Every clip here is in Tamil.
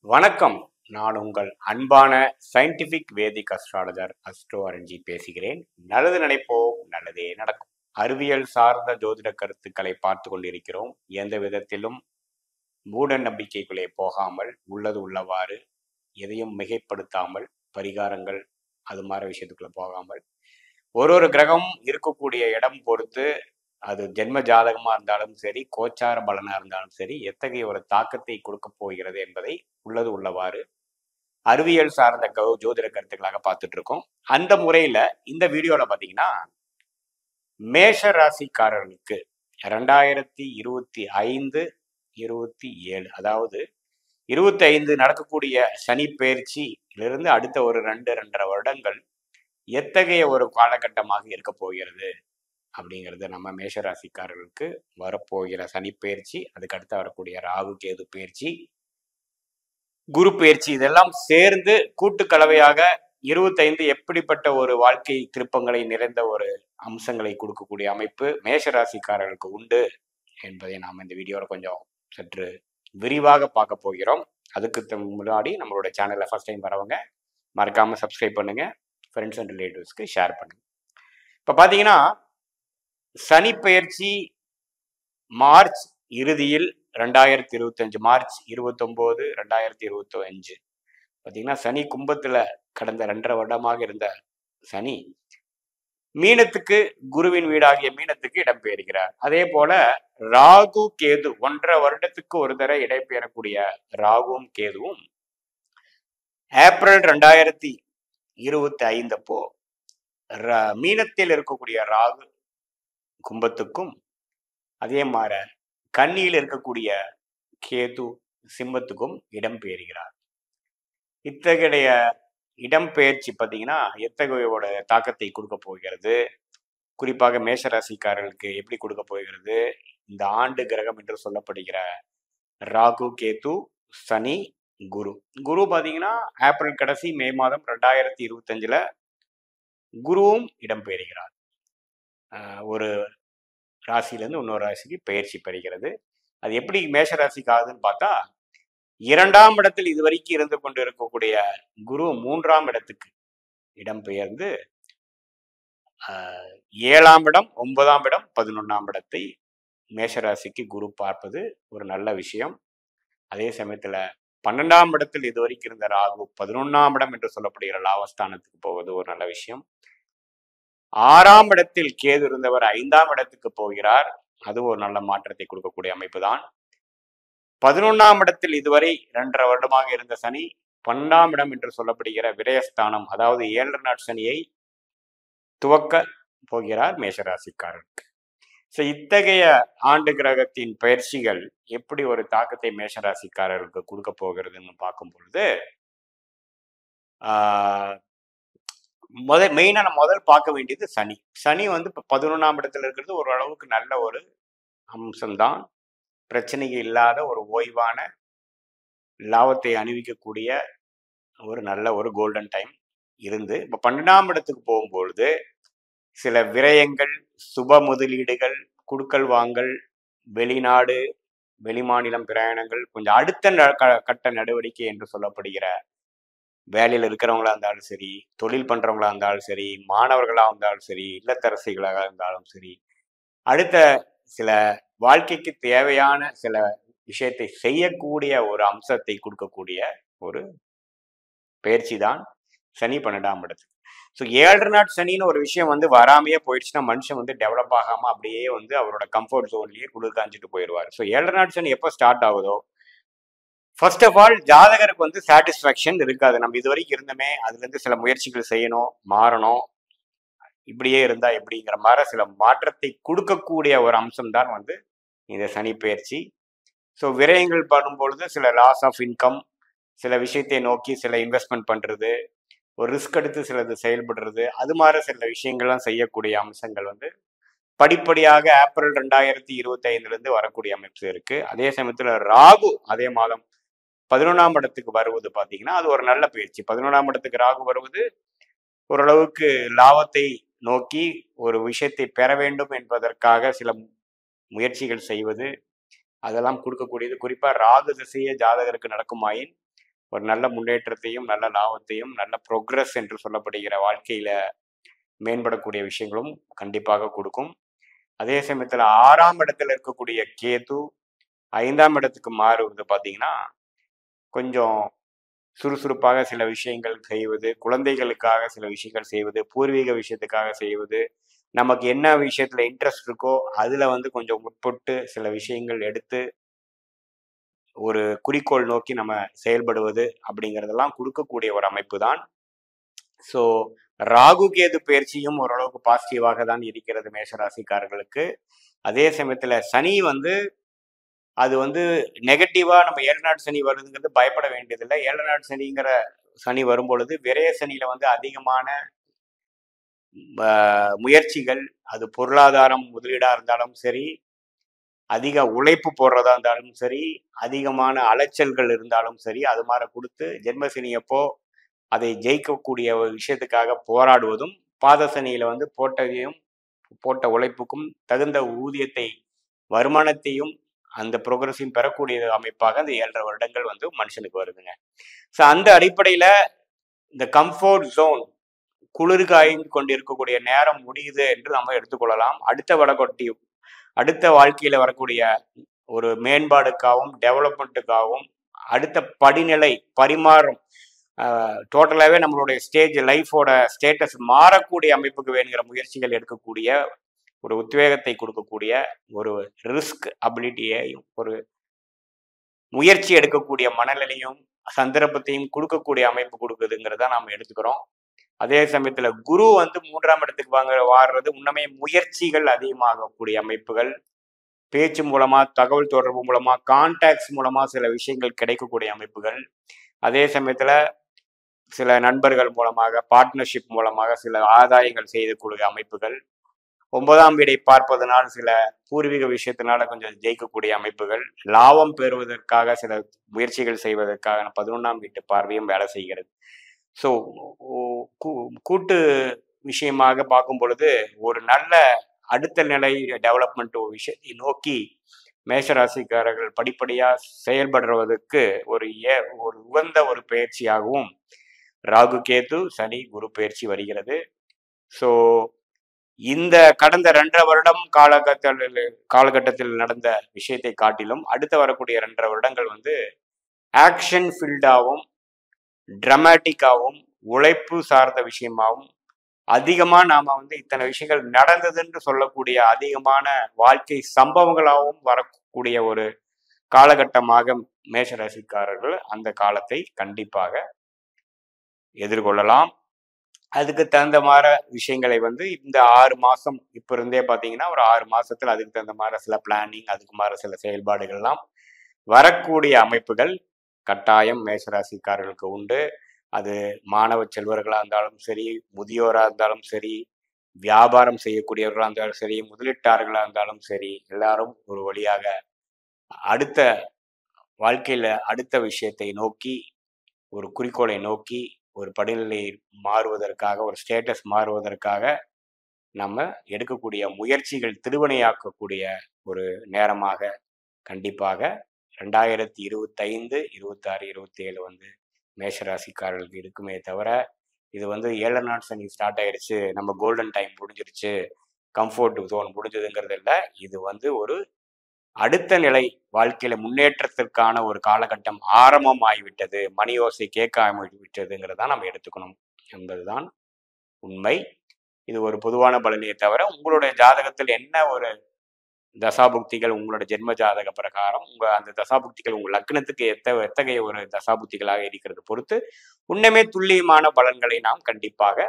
வணக்கம். நான் உங்கள் அன்பான சயின்டிபிக் வேதிக் அஸ்ட்ராலஜர் அஸ்ட்ரோ அரஞ்சி பேசுகிறேன். நல்லது நினைப்போம், நல்லதே நடக்கும். அறிவியல் சார்ந்த ஜோதிட கருத்துக்களை பார்த்து கொண்டிருக்கிறோம். எந்த விதத்திலும் மூட நம்பிக்கைக்குள்ளே போகாமல், உள்ளது உள்ளவாறு, எதையும் மிகைப்படுத்தாமல், பரிகாரங்கள் அது மாதிரி விஷயத்துக்குள்ள போகாமல், ஒரு கிரகம் இருக்கக்கூடிய இடம் பொறுத்து, அது ஜென்ம ஜாதகமா இருந்தாலும் சரி, கோச்சார பலனா இருந்தாலும் சரி, எத்தகைய ஒரு தாக்கத்தை கொடுக்க போகிறது என்பதை உள்ளது உள்ளவாறு அறிவியல் சார்ந்த ஜோதிட கருத்துக்களாக பார்த்துட்டு இருக்கோம். அந்த முறையில இந்த வீடியோல பாத்தீங்கன்னா, மேஷ ராசிக்காரர்களுக்கு 2025 27 அதாவது 25 நடக்கக்கூடிய சனி பெயர்ச்சியிலிருந்து அடுத்த ஒரு 2-2.5 வருடங்கள் எத்தகைய ஒரு காலகட்டமாக இருக்க போகிறது அப்படிங்கிறது நம்ம மேஷராசிக்காரர்களுக்கு வரப்போகிற சனி பயிற்சி, அதுக்கு அடுத்து வரக்கூடிய ராகு கேது பயிற்சி, குரு பயிற்சி, இதெல்லாம் சேர்ந்து கூட்டு கலவையாக 25 எப்படிப்பட்ட ஒரு வாழ்க்கை திருப்பங்களை நிறைந்த ஒரு அம்சங்களை கொடுக்கக்கூடிய அமைப்பு மேஷராசிக்காரர்களுக்கு உண்டு என்பதை நாம் இந்த வீடியோவில் கொஞ்சம் சற்று விரிவாக பார்க்க போகிறோம். அதுக்கு முன்னாடி நம்மளோட சேனலை ஃபர்ஸ்ட் டைம் வரவங்க மறக்காம சப்ஸ்கிரைப் பண்ணுங்க, ஃப்ரெண்ட்ஸ் அண்ட் ரிலேட்டிவ்ஸ்க்கு ஷேர் பண்ணுங்க. இப்போ பார்த்தீங்கன்னா, சனி பெயர்ச்சி மார்ச் இறுதியில் 2025 மார்ச் 29, 2025 பார்த்தீங்கன்னா, சனி கும்பத்துல கடந்த 2.5 வருடமாக இருந்த சனி மீனத்துக்கு, குருவின் வீடாகிய மீனத்துக்கு இடம்பெயர்கிறார். அதே போல ராகு கேது 1.5 வருடத்துக்கு ஒரு தடவை இடம்பெயரக்கூடிய ராகுவும் கேதுவும் ஏப்ரல் 2025 அப்போ மீனத்தில் இருக்கக்கூடிய ராகு கும்பத்துக்கும், அதே மாதிரி கன்னியில் இருக்கக்கூடிய கேது சிம்மத்துக்கும் இடம்பெயர்கிறார். இத்தகைய இடம்பெயர்ச்சி பார்த்தீங்கன்னா எத்தகையோட தாக்கத்தை கொடுக்க போகிறது, குறிப்பாக மேஷராசிக்காரர்களுக்கு எப்படி கொடுக்க போகிறது, இந்த ஆண்டு கிரகம் என்று சொல்லப்படுகிற ராகு கேது சனி குரு பார்த்தீங்கன்னா ஏப்ரல் கடைசி மே மாதம் 2025 குருவும் இடம்பெயர்கிறார். ஒரு ராசியிலேருந்து இன்னொரு ராசிக்கு பயிற்சி பெறுகிறது. அது எப்படி மேஷ ராசிக்கு ஆகுதுன்னு பார்த்தா, 2ஆம் இடத்தில் இதுவரைக்கும் இருந்து கொண்டு இருக்கக்கூடிய குரு 3ஆம் இடத்துக்கு இடம்பெயர்ந்து 7ஆம் இடம், 9ஆம் இடம், 11ஆம் இடத்தை மேஷராசிக்கு குரு பார்ப்பது ஒரு நல்ல விஷயம். அதே சமயத்துல 12ஆம் இடத்தில் இதுவரைக்கும் இருந்த ராகு 11ஆம் இடம் என்று சொல்லப்படுகிற லாபஸ்தானத்துக்கு போவது ஒரு நல்ல விஷயம். 6ஆம் இடத்தில் கேது இருந்தவர் 5ஆம் இடத்துக்கு போகிறார். அது ஒரு நல்ல மாற்றத்தை கொடுக்கக்கூடிய அமைப்பு தான். 11ஆம் இடத்தில் இதுவரை 2.5 வருடமாக இருந்த சனி 12ஆம் இடம் என்று சொல்லப்படுகிற விரயஸ்தானம், அதாவது 7 நாட் சனியை துவக்க போகிறார் மேஷராசிக்காரருக்கு. இத்தகைய ஆண்டு கிரகத்தின் பயிற்சிகள் எப்படி ஒரு தாக்கத்தை மேஷராசிக்காரருக்கு கொடுக்க போகிறதுன்னு பார்க்கும் பொழுது, நம்ம முதல் பார்க்க வேண்டியது சனி. சனி வந்து இப்போ 11ஆம் இடத்துல இருக்கிறது ஓரளவுக்கு நல்ல ஒரு அம்சம்தான். பிரச்சனைகள் இல்லாத ஒரு ஓய்வான லாபத்தை அணிவிக்கக்கூடிய ஒரு நல்ல ஒரு கோல்டன் டைம் இருந்து, இப்போ 12ஆம் இடத்துக்கு போகும்பொழுது சில விரயங்கள், சுப முதலீடுகள், குடுக்கல் வாங்கல், வெளிநாடு வெளிமாநிலம் பிரயாணங்கள், கொஞ்சம் அடுத்த கட்ட நடவடிக்கை என்று சொல்லப்படுகிற வேலையில் இருக்கிறவங்களா இருந்தாலும் சரி, தொழில் பண்றவங்களா இருந்தாலும் சரி, மாணவர்களா இருந்தாலும் சரி, இல்லத்தரசிகளாக இருந்தாலும் சரி, அடுத்த சில வாழ்க்கைக்கு தேவையான சில விஷயத்தை செய்யக்கூடிய ஒரு அம்சத்தை கொடுக்கக்கூடிய ஒரு பயிற்சி தான் சனி 12ஆம் இடத்துக்கு. 7 நாட் சனின்னு ஒரு விஷயம் வந்து வராமையே போயிடுச்சுன்னா மனுஷன் வந்து டெவலப் ஆகாம அப்படியே வந்து அவரோட கம்ஃபர்ட் ஜோன்லயே குளிர் காஞ்சிட்டு போயிடுவார். 7 நாட் சனி எப்போ ஸ்டார்ட் ஆகுதோ, ஃபர்ஸ்ட் ஆஃப் ஆல் ஜாதகருக்கு வந்து சாட்டிஸ்ஃபேக்ஷன் இருக்காது. நம்ம இது வரைக்கும் இருந்தோமே, அதுல இருந்து சில முயற்சிகள் செய்யணும், மாறணும், இப்படியே இருந்தா எப்படிங்கிற மாதிரி சில மாற்றத்தை கொடுக்கக்கூடிய ஒரு அம்சம் தான் வந்து இந்த சனி பயிற்சி. விரயங்கள் பண்ணும்பொழுது சில லாஸ் ஆஃப் இன்கம், சில விஷயத்தை நோக்கி சில இன்வெஸ்ட்மெண்ட் பண்றது, ஒரு ரிஸ்க் எடுத்து சிலது செயல்படுறது, அது மாதிரி சில விஷயங்கள்லாம் செய்யக்கூடிய அம்சங்கள் வந்து படிப்படியாக ஏப்ரல் 2025 வரக்கூடிய அமைப்பு இருக்கு. அதே சமயத்துல ராகு அதே மாதம் 11ஆம் இடத்துக்கு வருவது பார்த்தீங்கன்னா அது ஒரு நல்ல பயிற்சி. 11ஆம் இடத்துக்கு ராகு வருவது ஓரளவுக்கு லாபத்தை நோக்கி ஒரு விஷயத்தை பெற வேண்டும் என்பதற்காக சில முயற்சிகள் செய்வது, அதெல்லாம் கொடுக்கக்கூடியது. குறிப்பா ராகு திசையே ஜாதகருக்கு நடக்குமாயின் ஒரு நல்ல முன்னேற்றத்தையும், நல்ல லாபத்தையும், நல்ல ப்ரோக்ரஸ் என்று சொல்லப்படுகிற வாழ்க்கையில மேம்படக்கூடிய விஷயங்களும் கண்டிப்பாக கொடுக்கும். அதே சமயத்துல 6ஆம் இடத்துல இருக்கக்கூடிய கேது 5ஆம் இடத்துக்கு மாறுவது பார்த்தீங்கன்னா, கொஞ்சம் சுறுசுறுப்பாக சில விஷயங்கள் செய்வது, குழந்தைகளுக்காக சில விஷயங்கள் செய்வது, பூர்வீக விஷயத்துக்காக செய்வது, நமக்கு என்ன விஷயத்துல இன்ட்ரெஸ்ட் இருக்கோ அதுல வந்து கொஞ்சம் முற்பட்டு சில விஷயங்கள் எடுத்து ஒரு குறிக்கோள் நோக்கி நம்ம செயல்படுவது அப்படிங்கிறதெல்லாம் கொடுக்கக்கூடிய ஒரு அமைப்பு தான். ஸோ ராகு கேது பயிற்சியும் ஓரளவுக்கு பாசிட்டிவாக தான் இருக்கிறது மேஷராசிக்காரர்களுக்கு. அதே சமயத்துல சனி வந்து அது வந்து நெகட்டிவா நம்ம 7 நாள் சனி வருதுங்கிறது பயப்பட வேண்டியதில்லை. 7 நாள் சனிங்கிற சனி வரும்பொழுது விரய சனியில வந்து அதிகமான முயற்சிகள், அது பொருளாதாரம் முதலீடா இருந்தாலும் சரி, அதிக உழைப்பு போடுறதா இருந்தாலும் சரி, அதிகமான அலைச்சல்கள் இருந்தாலும் சரி, அது மாதிரி கொடுத்து ஜென்மசனி அப்போ அதை ஜெயிக்கக்கூடிய ஒரு விஷயத்துக்காக போராடுவதும், பாத சனியில வந்து போட்ட உழைப்புக்கும் தகுந்த ஊதியத்தை, வருமானத்தையும் அந்த ப்ரோக்ரஸையும் பெறக்கூடிய அமைப்பாக அந்த 7.5 வருடங்கள் வந்து மனுஷனுக்கு வருதுங்க. ஸோ அந்த அடிப்படையில இந்த கம்ஃபோர்ட் ஜோன் குளிர் காய்ந்து கொண்டிருக்கக்கூடிய நேரம் முடியுது என்று நம்ம எடுத்துக்கொள்ளலாம். அடுத்த வாழ்க்கையில வரக்கூடிய ஒரு மேம்பாடுக்காகவும் டெவலப்மெண்ட்டுக்காகவும் அடுத்த படிநிலை பரிமாறும் டோட்டலாகவே நம்மளுடைய லைஃபோட ஸ்டேட்டஸ் மாறக்கூடிய அமைப்புக்கு வேணுங்கிற முயற்சிகள் எடுக்கக்கூடிய ஒரு உத்வேகத்தை கொடுக்கக்கூடிய ஒரு ரிஸ்க் அபிலிட்டியையும் ஒரு முயற்சி எடுக்கக்கூடிய மனநிலையும் சந்தர்ப்பத்தையும் கொடுக்கக்கூடிய அமைப்பு கொடுக்குதுங்கிறத நாம் எடுத்துக்கிறோம். அதே சமயத்துல குரு வந்து 3ஆம் இடத்துக்கு வாடுறது இன்னுமே முயற்சிகள் அதிகமாகக்கூடிய அமைப்புகள், பேச்சு மூலமா, தகவல் தொடர்பு மூலமா, கான்டாக்ட்ஸ் மூலமா சில விஷயங்கள் கிடைக்கக்கூடிய அமைப்புகள், அதே சமயத்துல சில நண்பர்கள் மூலமாக, பார்ட்னர்ஷிப் மூலமாக சில ஆதாயங்கள் செய்யக்கூடிய அமைப்புகள், 9ஆம் வீடை பார்ப்பதனால் சில பூர்வீக விஷயத்தினால கொஞ்சம் ஜெயிக்கக்கூடிய அமைப்புகள், லாபம் பெறுவதற்காக சில முயற்சிகள் செய்வதற்காக 11ஆம் வீட்டு பார்வையும் வேலை செய்கிறது. ஸோ கூட்டு விஷயமாக பார்க்கும் பொழுது ஒரு நல்ல அடுத்த நிலை டெவலப்மெண்ட் விஷயத்தை நோக்கி மேஷராசிக்காரர்கள் படிப்படியாக செயல்படுவதற்கு ஒரு உகந்த ஒரு பயிற்சியாகவும் ராகு கேது சனி குரு பயிற்சி வருகிறது. ஸோ இந்த கடந்த 2.5 வருடம் காலகட்டத்தில் நடந்த விஷயத்தை காட்டிலும் அடுத்த வரக்கூடிய 2.5 வருடங்கள் வந்து ஆக்ஷன் ஃபீல்டாகவும் டிராமாட்டிக்காகவும் உழைப்பு சார்ந்த விஷயமாகவும் அதிகமாக நாம வந்து இத்தனை விஷயங்கள் நடந்ததுன்னு சொல்லக்கூடிய அதிகமான வாழ்க்கை சம்பவங்களாகவும் வரக்கூடிய ஒரு காலகட்டமாக மேஷராசிக்காரர்கள் அந்த காலத்தை கண்டிப்பாக எதிர்கொள்ளலாம். அதுக்கு தகுந்த மாதிரி விஷயங்களை வந்து இந்த 6 மாசம் இப்ப இருந்தே பார்த்தீங்கன்னா ஒரு 6 மாசத்துல அதுக்கு தகுந்த மாதிரி சில பிளானிங், அதுக்கு மாதிரி சில செயல்பாடுகள்லாம் வரக்கூடிய அமைப்புகள் கட்டாயம் மேஷராசிக்காரர்களுக்கு உண்டு. அது மாணவ செல்வர்களாக இருந்தாலும் சரி, முதியோராக இருந்தாலும் சரி, வியாபாரம் செய்யக்கூடியவர்களாக இருந்தாலும் சரி, முதலீட்டாளர்களாக இருந்தாலும் சரி, எல்லாரும் ஒரு வழியாக அடுத்த வாழ்க்கையில அடுத்த விஷயத்தை நோக்கி ஒரு குறிக்கோளை நோக்கி ஒரு படிநிலை மாறுவதற்காக ஒரு ஸ்டேட்டஸ் மாறுவதற்காக நம்ம எடுக்கக்கூடிய முயற்சிகள் திருவினையாக்கக்கூடிய ஒரு நேரமாக கண்டிப்பாக 2025, 26, 27 வந்து மேஷராசிக்காரர்களுக்கு இருக்குமே தவிர இது வந்து 7 நாள் சனி ஸ்டார்ட் ஆயிடுச்சு, நம்ம கோல்டன் டைம் முடிஞ்சிருச்சு, கம்ஃபோர்ட் ஜோன் முடிஞ்சதுங்கிறது இல்லை. இது வந்து ஒரு அடுத்த நிலை வாழ்க்கையில முன்னேற்றத்திற்கான ஒரு காலகட்டம் ஆரம்பம் ஆகிவிட்டது, மணி ஓசை கேட்க ஆரம்பிவிட்டதுங்கிறதா நம்ம எடுத்துக்கணும் என்பதுதான் உண்மை. இது ஒரு பொதுவான பலனையை தவிர உங்களுடைய ஜாதகத்தில் என்ன ஒரு தசாபுக்திகள் உங்களோட ஜென்ம ஜாதக பிரகாரம் அந்த தசாபுக்திகள் உங்கள் லக்னத்துக்கு எத்தகைய ஒரு தசாபுக்திகளாக இருக்கிறது பொறுத்து உண்மையுமே துல்லியமான பலன்களை நாம் கண்டிப்பாக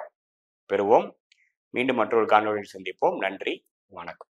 பெறுவோம். மீண்டும் மற்றொரு காணொலியில் சந்திப்போம். நன்றி, வணக்கம்.